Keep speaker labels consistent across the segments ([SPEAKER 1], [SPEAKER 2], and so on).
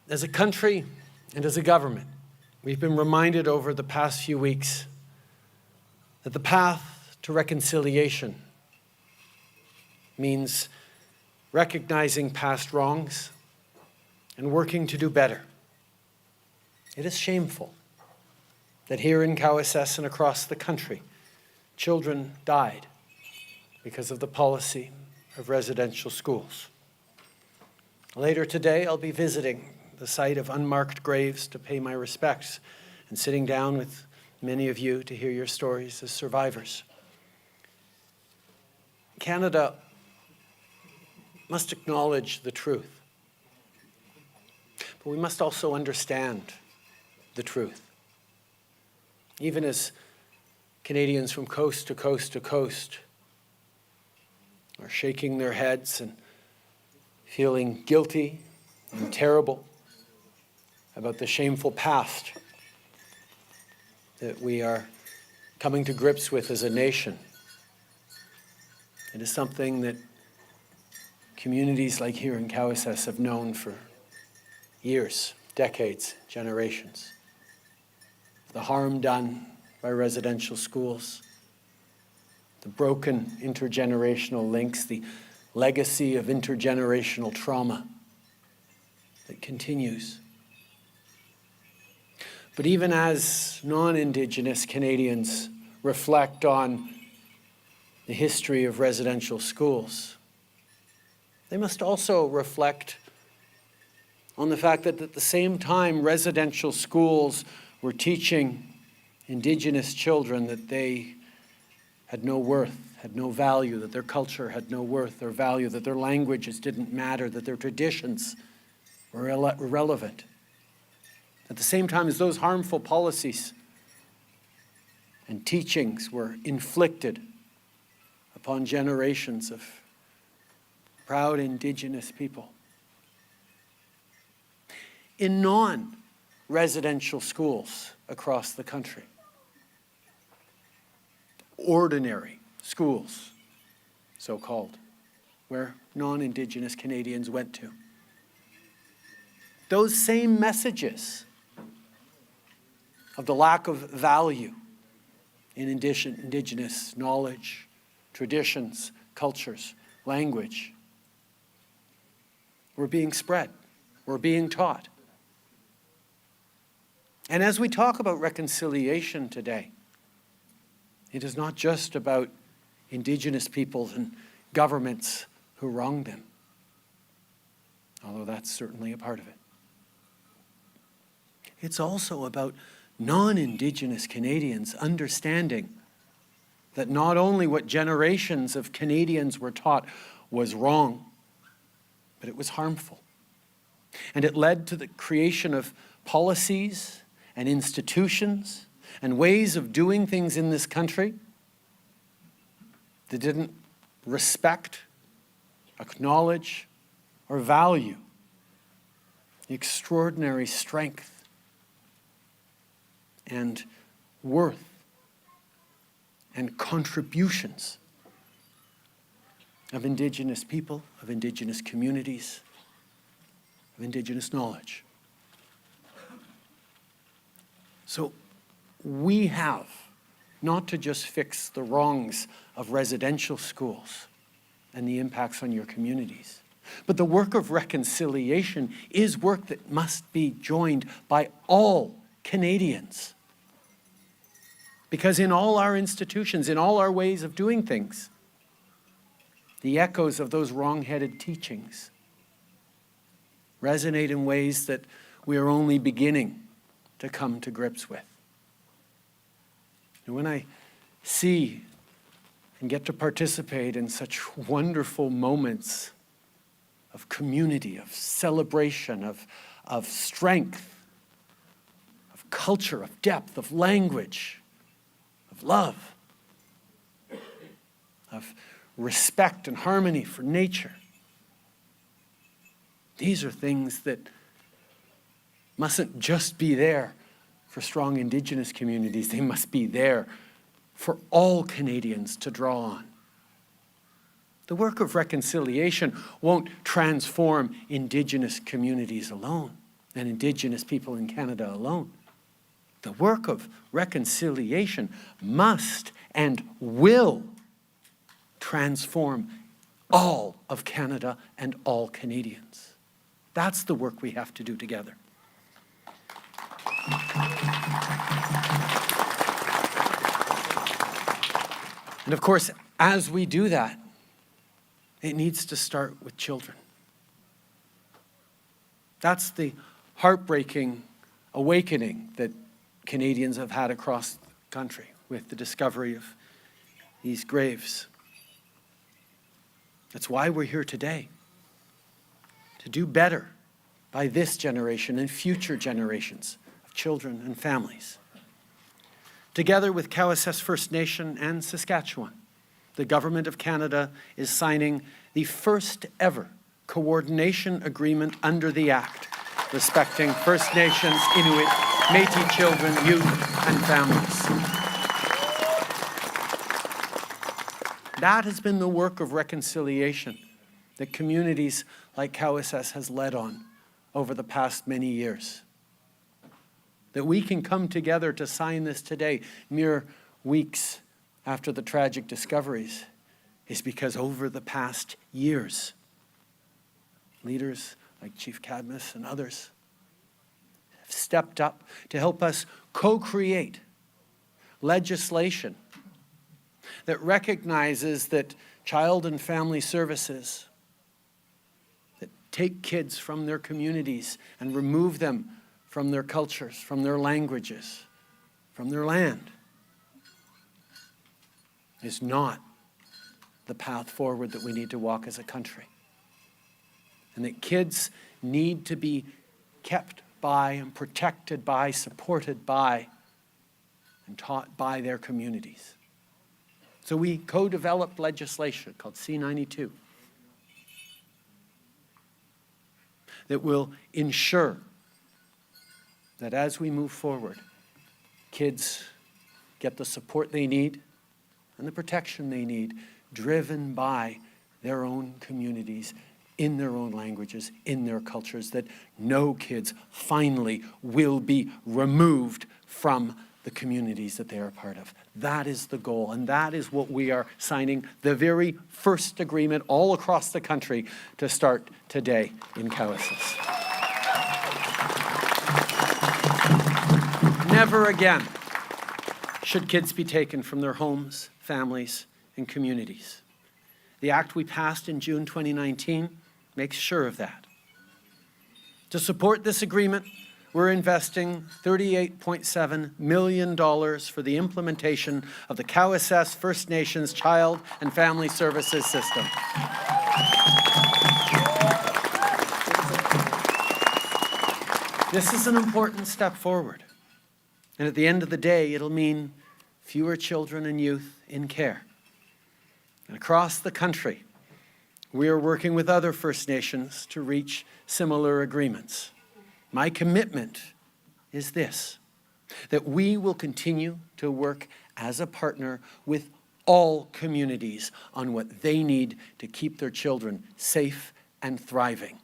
[SPEAKER 1] As a country and as a government, we've been reminded over the past few weeks that the path to reconciliation means recognizing past wrongs and working to do better. It is shameful that here in Cowessess and across the country, children died because of the policy of residential schools. Later today, I'll be visiting the site of unmarked graves to pay my respects and sitting down with many of you to hear your stories as survivors. Canada must acknowledge the truth, but we must also understand the truth. Even as Canadians from coast to coast to coast are shaking their heads and feeling guilty and terrible about the shameful past that we are coming to grips with as a nation. It is something that communities like here in Cowessess have known for years, decades, generations. The harm done by residential schools, the broken intergenerational links, the legacy of intergenerational trauma that continues. But even as non-Indigenous Canadians reflect on the history of residential schools, they must also reflect on the fact that at the same time residential schools were teaching Indigenous children that they had no worth, had no value, that their culture had no worth or value, that their languages didn't matter, that their traditions were irrelevant. At the same time as those harmful policies and teachings were inflicted upon generations of proud Indigenous people. In non-residential schools across the country, ordinary schools, so-called, where non-Indigenous Canadians went to, those same messages of the lack of value in Indigenous knowledge, traditions, cultures, language were being spread, were being taught. And as we talk about reconciliation today, it is not just about Indigenous peoples and governments who wronged them, although that's certainly a part of it. It's also about non-Indigenous Canadians understanding that not only what generations of Canadians were taught was wrong, but it was harmful. And it led to the creation of policies and institutions and ways of doing things in this country that didn't respect, acknowledge, or value the extraordinary strength and worth and contributions of Indigenous people, of Indigenous communities, of Indigenous knowledge. So we have not to just fix the wrongs of residential schools and the impacts on your communities, but the work of reconciliation is work that must be joined by all Canadians. Because in all our institutions, in all our ways of doing things, the echoes of those wrong-headed teachings resonate in ways that we are only beginning to come to grips with. And when I see and get to participate in such wonderful moments of community, of celebration, of strength, of culture, of depth, of language, of love, of respect and harmony for nature. These are things that mustn't just be there for strong Indigenous communities. They must be there for all Canadians to draw on. The work of reconciliation won't transform Indigenous communities alone. and Indigenous people in Canada alone. The work of reconciliation must and will transform all of Canada and all Canadians. That's the work we have to do together. And of course, as we do that, it needs to start with children. That's the heartbreaking awakening that Canadians have had across the country with the discovery of these graves. That's why we're here today, to do better by this generation and future generations of children and families. Together with Cowessess First Nation and Saskatchewan, the Government of Canada is signing the first ever coordination agreement under the Act, respecting First Nations, Inuit, Métis children, youth, and families. That has been the work of reconciliation that communities like Cowessess has led on over the past many years. That we can come together to sign this today, mere weeks after the tragic discoveries, is because over the past years, leaders like Chief Cadmus and others have stepped up to help us co-create legislation that recognizes that child and family services that take kids from their communities and remove them from their cultures, from their languages, from their land, is not the path forward that we need to walk as a country. And that kids need to be kept by and protected by, supported by, and taught by their communities. So we co-developed legislation called C-92 that will ensure that as we move forward, kids get the support they need and the protection they need, driven by their own communities, in their own languages, in their cultures, that no kids finally will be removed from the communities that they are part of. That is the goal, and that is what we are signing the very first agreement all across the country to start today in Cowessess. Never again should kids be taken from their homes, families, and communities. The act we passed in June 2019 makes sure of that. To support this agreement, we're investing $38.7 million for the implementation of the Cowessess First Nations Child and Family Services System. This is an important step forward. And at the end of the day, it'll mean fewer children and youth in care. And across the country, we are working with other First Nations to reach similar agreements. My commitment is this, that we will continue to work as a partner with all communities on what they need to keep their children safe and thriving.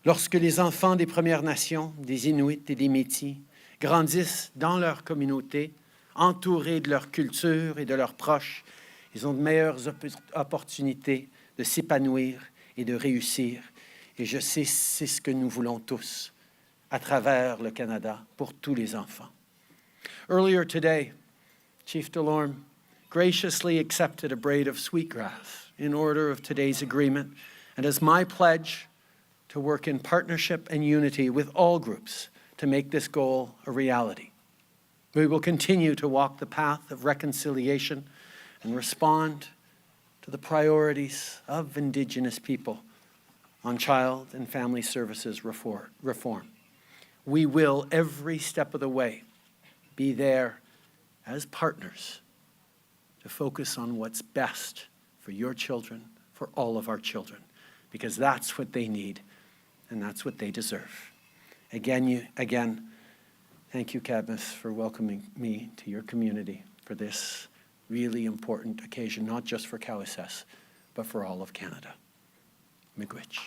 [SPEAKER 1] Lorsque les enfants des Premières Nations, des Inuits et des Métis grandissent dans leur communauté, entourés de leur culture et de leurs proches, ils ont de meilleures opportunités de s'épanouir et de réussir. Et je sais, c'est ce que nous voulons tous à travers le Canada pour tous les enfants. Earlier today, Chief Delorme graciously accepted a braid of sweetgrass in order of today's agreement, and as my pledge to work in partnership and unity with all groups to make this goal a reality. We will continue to walk the path of reconciliation and respond to the priorities of Indigenous people on child and family services reform. We will, every step of the way, be there as partners to focus on what's best for your children, for all of our children, because that's what they need and that's what they deserve. Again, thank you, Cadmus, for welcoming me to your community for this really important occasion, not just for Cowessess, but for all of Canada. Miigwech.